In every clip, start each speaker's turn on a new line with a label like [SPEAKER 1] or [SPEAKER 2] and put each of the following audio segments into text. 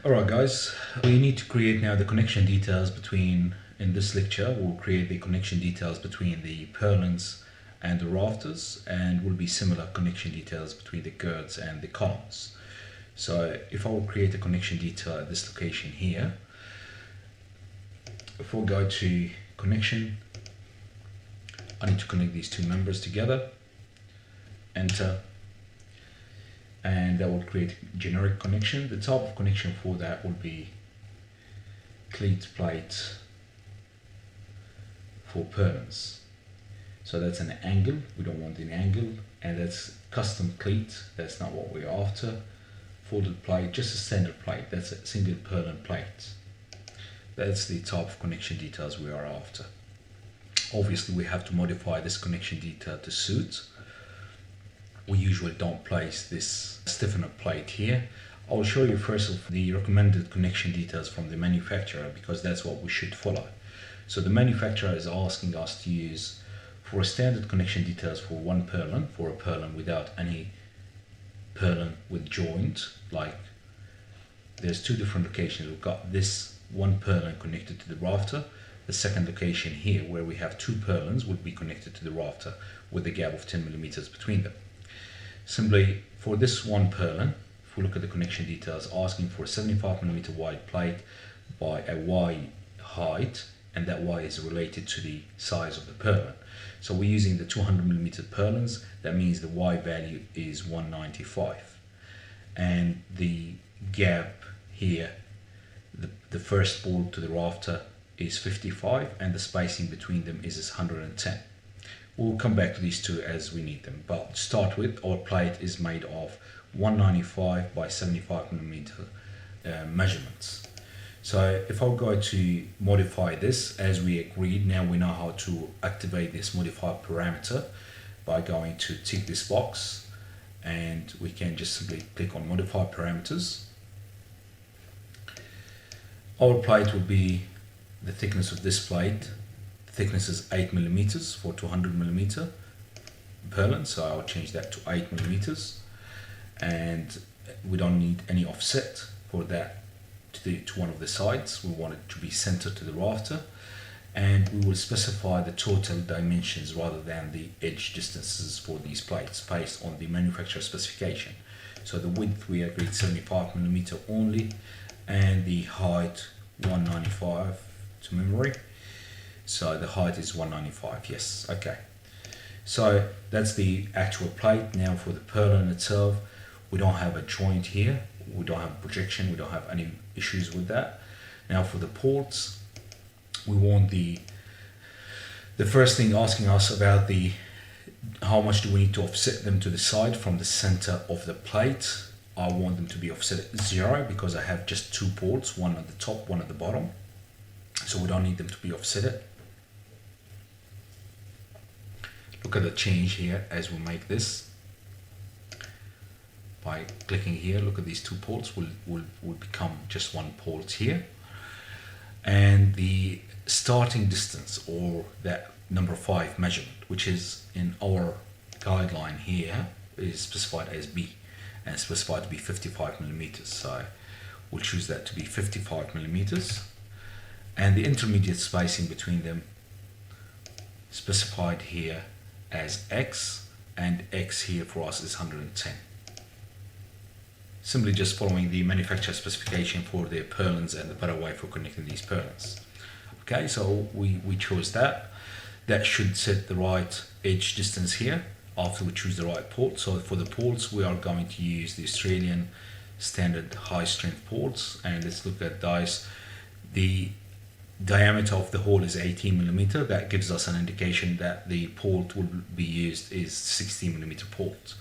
[SPEAKER 1] Alright guys, we need to create now the connection details between, in this lecture we'll create the connection details between the purlins and the rafters, and will be similar connection details between the girts and the columns. So if I will create a connection detail at this location here, if we'll go to connection, I need to connect these two members together, enter, and that will create a generic connection. The type of connection for that would be cleat plate for purlins. So that's an angle, we don't want an angle, and that's custom cleat, that's not what we're after. Folded plate, just a standard plate, that's a single purlin plate. That's the type of connection details we are after. Obviously we have to modify this connection detail to suit. We usually don't place this stiffener plate here. I'll show you first of the recommended connection details from the manufacturer, because that's what we should follow. So the manufacturer is asking us to use, for a standard connection details for one purlin, for a purlin without any purlin with joint, like there's two different locations. We've got this one purlin connected to the rafter. The second location here where we have two purlins would be connected to the rafter with a gap of 10 millimeters between them. Simply for this one purlin, if we look at the connection details, asking for a 75mm wide plate by a Y height, and that Y is related to the size of the purlin. So we're using the 200mm purlins, that means the Y value is 195. And the gap here, the first bolt to the rafter is 55, and the spacing between them is 110. We'll come back to these two as we need them, but to start with, our plate is made of 195 by 75mm measurements. So if I'll go to modify this as we agreed, now we know how to activate this modify parameter by going to tick this box, and we can just simply click on modify parameters. Our plate will be the thickness of this plate. Thickness is 8mm for 200mm purlin, so I'll change that to 8mm, and we don't need any offset for that to one of the sides. We want it to be centered to the rafter, and we will specify the total dimensions rather than the edge distances for these plates based on the manufacturer specification. So the width we agreed 75mm only, and the height 195 to memory. So the height is 195, yes, okay. So that's the actual plate. Now for the purlin itself, we don't have a joint here, we don't have projection, we don't have any issues with that. Now for the ports, we want the first thing asking us about how much do we need to offset them to the side from the center of the plate. I want them to be offset at 0 because I have just two ports, one at the top, one at the bottom. So we don't need them to be offset. Look at the change here as we make this. By clicking here, look at these two ports will become just one port here. And the starting distance, or that number 5 measurement, which is in our guideline here, is specified as B, and specified to be 55mm. So we'll choose that to be 55mm. And the intermediate spacing between them specified here as X, and X here for us is 110. Simply just following the manufacturer specification for the purlins and the better way for connecting these purlins. Okay, so we chose that. That should set the right edge distance here after we choose the right port. So for the ports, we are going to use the Australian standard high strength ports, and let's look at those. The diameter of the hole is 18mm. That gives us an indication that the port will be used is 16mm port.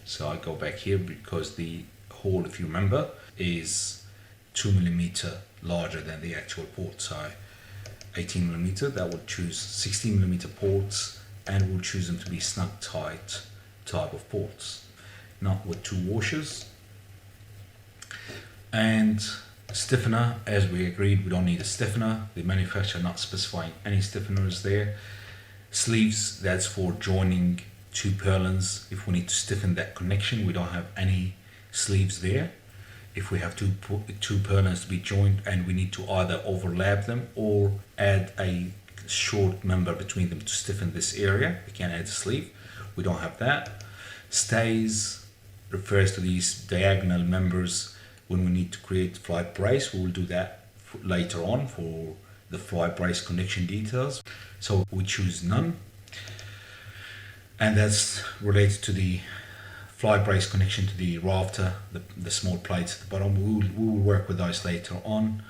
[SPEAKER 1] So I go back here because the hole, if you remember, is 2mm larger than the actual port. So 18mm, that would choose 16mm ports, and we'll choose them to be snug tight type of ports, not with two washers. And stiffener, as we agreed, we don't need a stiffener. The manufacturer not specifying any stiffeners there. Sleeves, that's for joining two purlins. If we need to stiffen that connection, we don't have any sleeves there. if we have two purlins to be joined and we need to either overlap them or add a short member between them to stiffen this area. We can add a sleeve. We don't have that. Stays refers to these diagonal members when we need to create fly brace. We will do that later on for the fly brace connection details. So we choose none, and that's related to the fly brace connection to the rafter, the small plates at the bottom. We will work with those later on.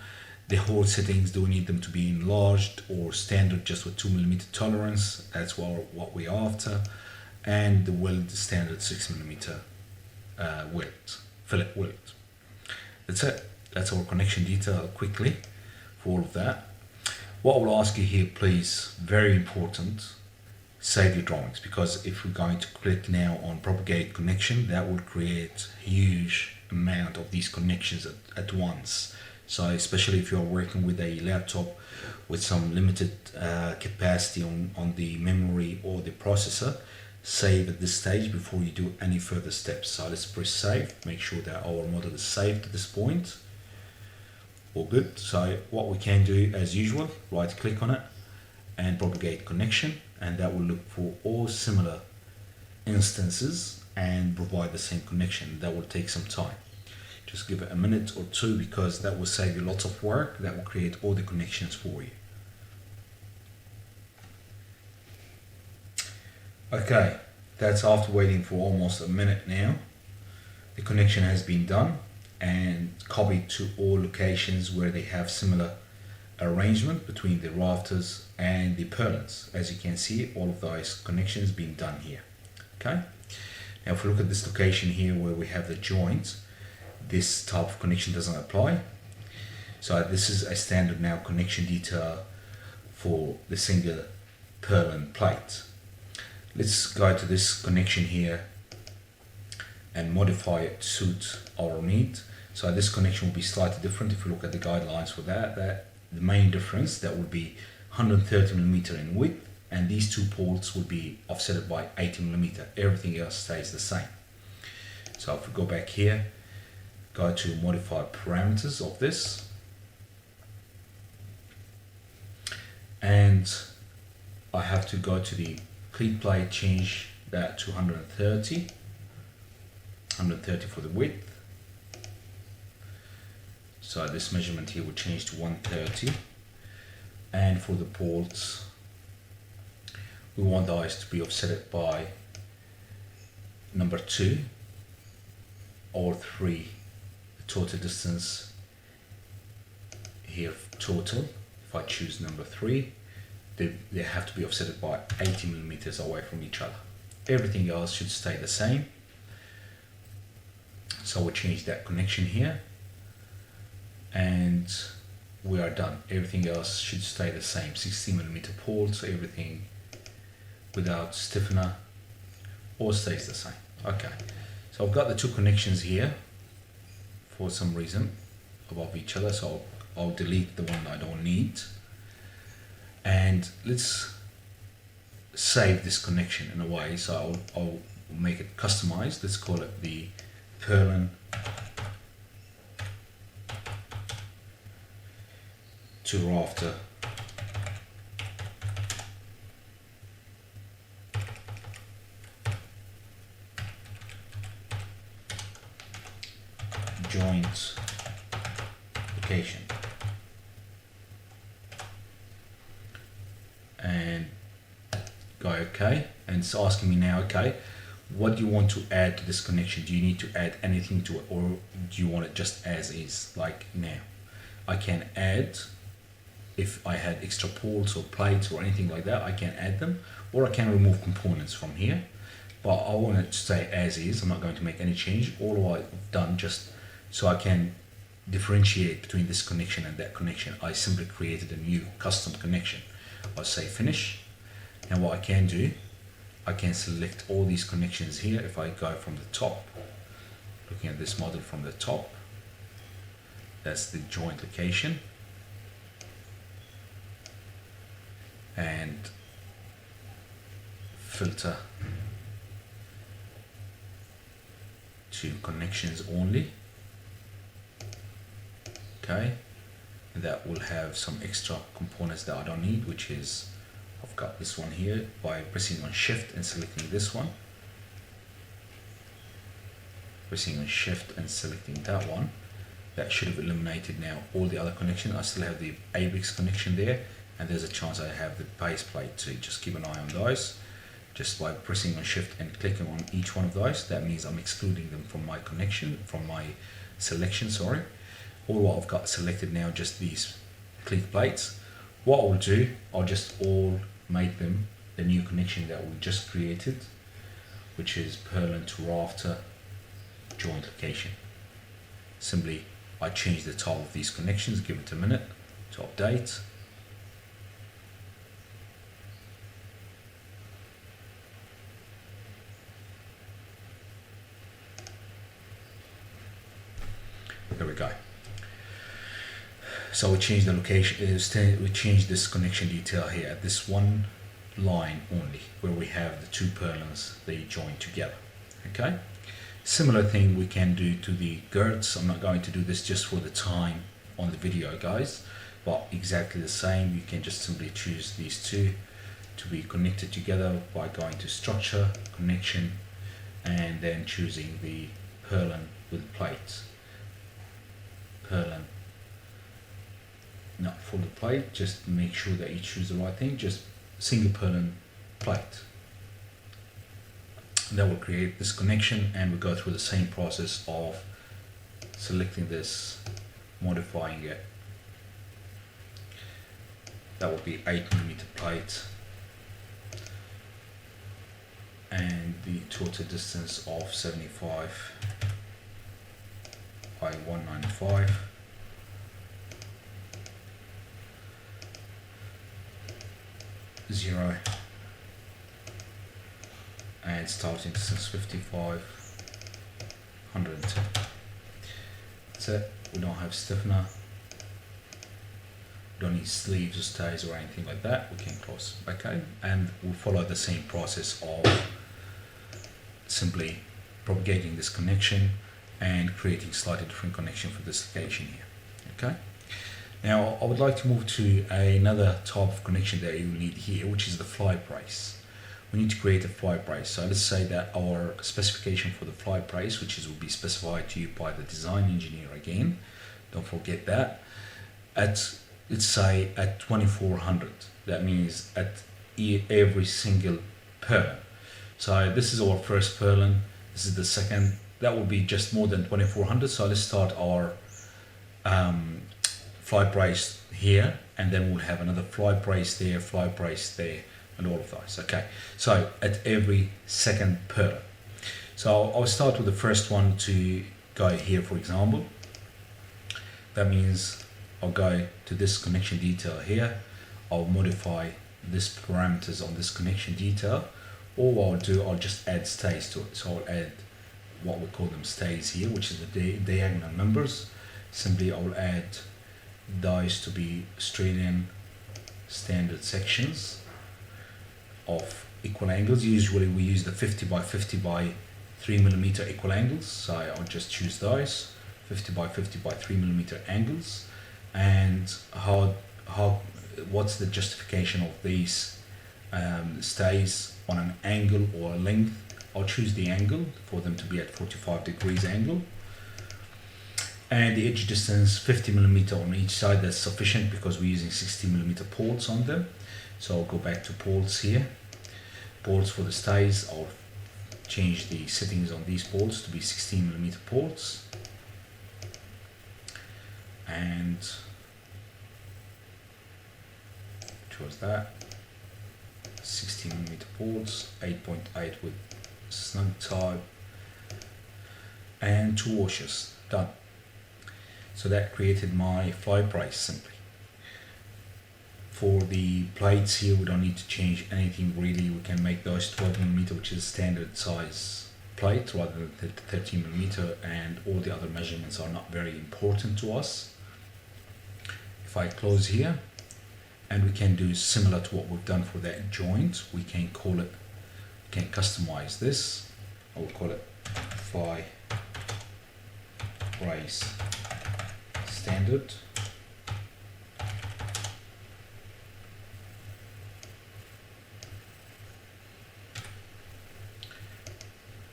[SPEAKER 1] The hole settings, do we need them to be enlarged or standard just with 2mm tolerance? That's what we're after. And the weld standard 6mm fillet weld. That's it. That's our connection detail quickly for all of that. What I will ask you here, please, very important, save your drawings, because if we're going to click now on propagate connection, that will create huge amount of these connections at once. So especially if you're working with a laptop with some limited capacity on the memory or the processor, save at this stage before you do any further steps. So let's press save, make sure that our model is saved at this point. All good. So what we can do as usual, right click on it and propagate connection, and that will look for all similar instances and provide the same connection. That will take some time. Just give it a minute or two, because that will save you lots of work. That will create all the connections for you. Okay, that's after waiting for almost a minute now. The connection has been done and copied to all locations where they have similar arrangement between the rafters and the purlins. As you can see, all of those connections being done here. Okay, now if we look at this location here where we have the joints, this type of connection doesn't apply. So this is a standard now connection detail for the single purlin plate. Let's go to this connection here and modify it to suit our need. So this connection will be slightly different. If you look at the guidelines for that the main difference, that would be 130mm in width, and these two ports will be offset by 80mm. Everything else stays the same. So if we go back here, go to modify parameters of this, and I have to go to the cleat plate, change that to 130 for the width. So this measurement here will change to 130, and for the ports we want those to be offset by number 2 or 3. The total distance here total, if I choose number 3, they have to be offset by 80mm away from each other. Everything else should stay the same. So we'll change that connection here, and we are done. Everything else should stay the same. 60mm ports, everything without stiffener, all stays the same. Okay, so I've got the two connections here for some reason above each other, so I'll delete the one I don't need, and let's save this connection in a way. So I'll make it customized. Let's call it the purlin to rafter joint location, and go OK, and it's asking me now, okay, what do you want to add to this connection? Do you need to add anything to it, or do you want it just as is, like now? I can add, if I had extra ports or plates or anything like that, I can add them, or I can remove components from here, but I want it to stay as is. I'm not going to make any change. All I've done, just so I can differentiate between this connection and that connection, I simply created a new custom connection. I'll say finish. Now what I can do, I can select all these connections here. If I go from the top, looking at this model from the top, that's the joint location, and filter to connections only, okay, and that will have some extra components that I don't need, which is I've got this one here. By pressing on shift and selecting this one, pressing on shift and selecting that one, that should have eliminated now all the other connections. I still have the ABX connection there, and there's a chance I have the base plate, so just keep an eye on those. Just by pressing on shift and clicking on each one of those, that means I'm excluding them from my connection, from my selection, sorry. All what I've got selected now, just these cleat plates. What I'll do, I'll just all make them the new connection that we just created, which is purlin to rafter joint location. Simply, I change the title of these connections, give it a minute to update. There we go. So we change the location, we change this connection detail here at this one line only, where we have the two purlins, they join together. Okay. Similar thing we can do to the girts. I'm not going to do this just for the time on the video, guys, but exactly the same. You can just simply choose these two to be connected together by going to structure, connection, and then choosing the purlin with plates. Purlin, not for the plate, just make sure that you choose the right thing, just single purlin plate. That will create this connection, and we go through the same process of selecting this, modifying it. That will be 8mm plate, and the total distance of 75 by 195. Zero, and starting distance 55, 110. That's it. We don't have stiffener, we don't need sleeves or stays or anything like that. We can close, okay, and we'll follow the same process of simply propagating this connection and creating slightly different connection for this location here. Okay. Now I would like to move to another type of connection that you need here, which is the fly brace. We need to create a fly brace. So let's say that our specification for the fly brace, which will be specified to you by the design engineer again, don't forget that, at, let's say at 2400, that means at every single purlin. So this is our first purlin, this is the second, that will be just more than 2400. So let's start our fly brace here, and then we'll have another fly brace there, and all of those. Okay, so at every second purlin. So I'll start with the first one to go here, for example. That means I'll go to this connection detail here, I'll modify this parameters on this connection detail. All I'll do, I'll just add stays to it. So I'll add what we call them stays here, which is the diagonal numbers. Simply I'll add those to be Australian standard sections of equal angles. Usually we use the 50 by 50 by 3mm equal angles, so I'll just choose those 50 by 50 by 3mm angles. And what's the justification of these stays on an angle or a length? I'll choose the angle for them to be at 45 degrees angle. And the edge distance 50mm on each side, that's sufficient because we're using 60mm ports on them. So I'll go back to ports here. Ports for the stays, I'll change the settings on these ports to be 16mm ports. And which was that? 16mm ports, 8.8 with snug type, and 2 washers, done. So that created my fly brace simply. For the plates here, we don't need to change anything really. We can make those 12mm, which is standard size plate, rather than 13mm, and all the other measurements are not very important to us. If I close here, and we can do similar to what we've done for that joint, we can call it, we can customize this. I will call it fly brace standard.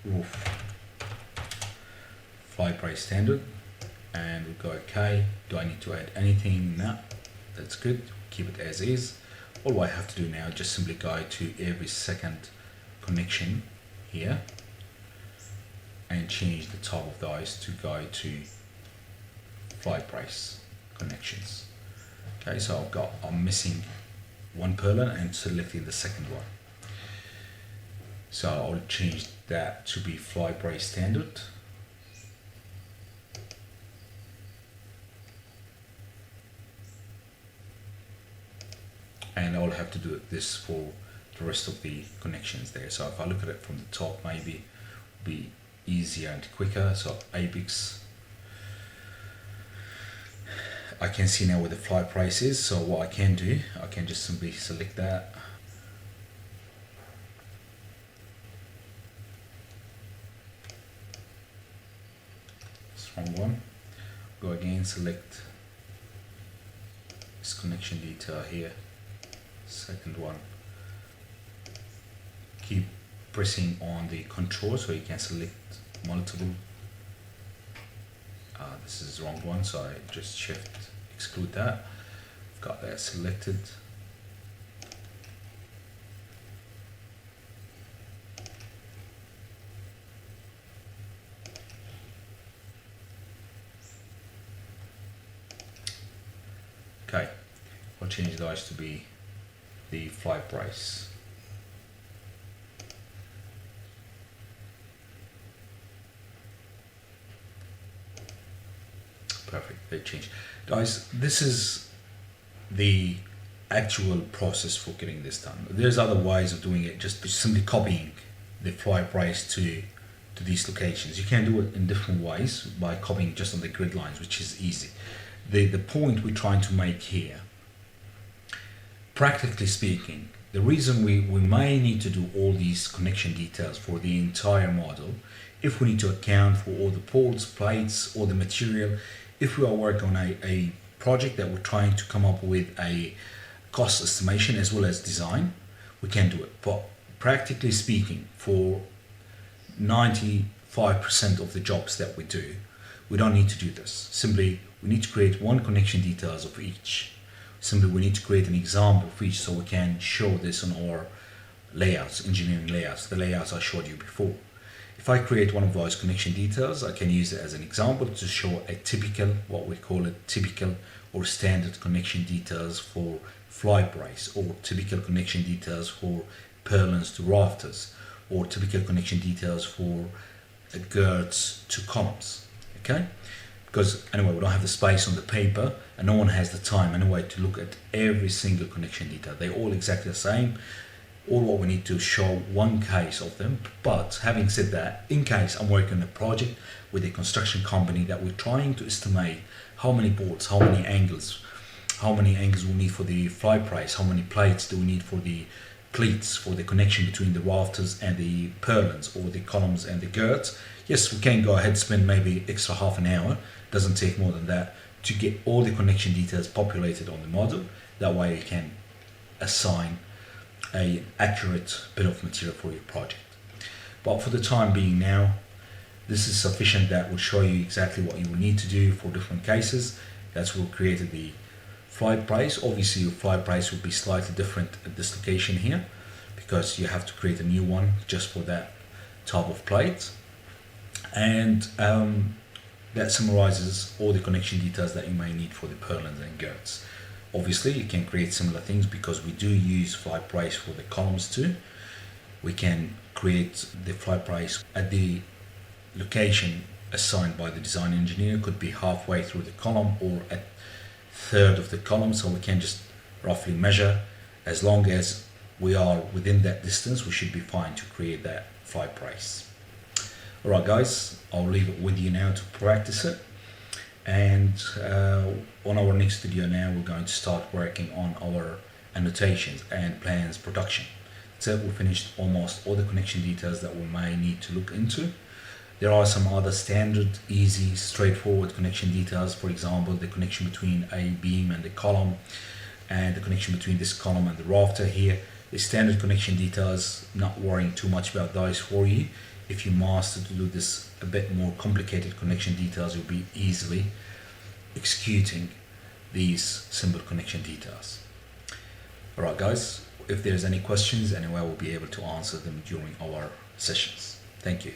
[SPEAKER 1] Roof fly price standard, and we go okay. Do I need to add anything? No, that's good. Keep it as is. All I have to do now is just simply go to every second connection here and change the top of those to go to fly price connections. Okay, so I'm missing one purlin and selecting the second one. So I'll change that to be fly price standard. And I'll have to do this for the rest of the connections there. So if I look at it from the top, maybe it'll be easier and quicker. So Apex, I can see now where the fly price is. So what I can do, I can just simply select that. It's wrong one. Go again, select this connection detail here. Second one, keep pressing on the control so you can select multiple. This is the wrong one, so I just shift exclude that. Got that selected. Okay, I'll change those to be the fly price. Perfect, they changed. Guys, this is the actual process for getting this done. There's other ways of doing it, just simply copying the fly price to these locations. You can do it in different ways by copying just on the grid lines, which is easy. The point we're trying to make here, practically speaking, the reason we may need to do all these connection details for the entire model, if we need to account for all the ports, plates, all the material, if we are working on a project that we're trying to come up with a cost estimation as well as design, we can do it. But practically speaking, for 95% of the jobs that we do, we don't need to do this. Simply, we need to create one connection details of each. Simply, we need to create an example for each so we can show this on our layouts, engineering layouts, the layouts I showed you before. If I create one of those connection details, I can use it as an example to show a typical, what we call it, typical or standard connection details for fly brace, or typical connection details for purlins to rafters, or typical connection details for girts to columns. Okay? Because anyway, we don't have the space on the paper and no one has the time anyway to look at every single connection detail. They're all exactly the same. All what we need to show one case of them. But having said that, in case I'm working on a project with a construction company that we're trying to estimate how many boards, how many angles we need for the fly brace, how many plates do we need for the pleats, for the connection between the rafters and the purlins, or the columns and the girts. Yes, we can go ahead and spend maybe extra half an hour, doesn't take more than that, to get all the connection details populated on the model. That way you can assign an accurate bit of material for your project. But for the time being now, this is sufficient. That will show you exactly what you will need to do for different cases. That's what created the fly brace. Obviously your fly brace will be slightly different at this location here, because you have to create a new one just for that type of plate. And that summarizes all the connection details that you may need for the purlins and girts. Obviously you can create similar things, because we do use fly brace for the columns too. We can create the fly brace at the location assigned by the design engineer. Could be halfway through the column or at third of the column, so we can just roughly measure. As long as we are within that distance, we should be fine to create that fly brace. Alright guys, I'll leave it with you now to practice it, and on our next video now we're going to start working on our annotations and plans production. So we finished almost all the connection details that we may need to look into. There are some other standard, easy, straightforward connection details. For example, the connection between a beam and the column, and the connection between this column and the rafter here. The standard connection details, not worrying too much about those for you. If you master to do this a bit more complicated connection details, you'll be easily executing these simple connection details. Alright guys, if there's any questions, anyway, we'll be able to answer them during our sessions. Thank you.